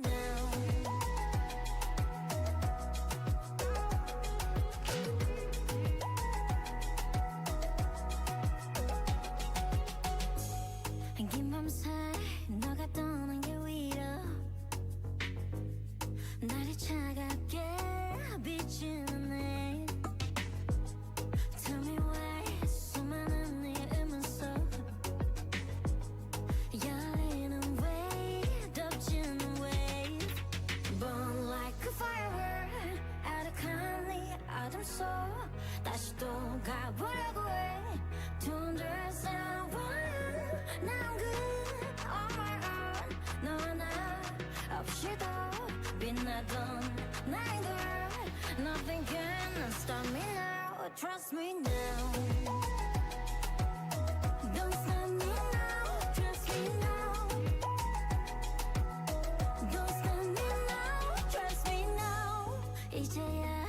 now. 긴 밤 사이 너가 떠난 게 위로 날이 차갑게 비치는 내 Tell me why 수많은 네 음원 속 열리는 wave 덮치는 wave Burn like a firework 아득한 네 어둠 속 다시 또 가보려고 해 To understand why 난 good on my own 너와 나 없이도 빛나던 나인 girl Nothing can stop me now Trust me now Don't stop me now Trust me now Don't stop me now Trust me now 이제야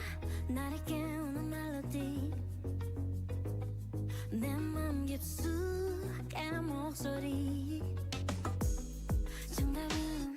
나를 깨우는 멜로디 내 맘 깊숙한 목소리 정답은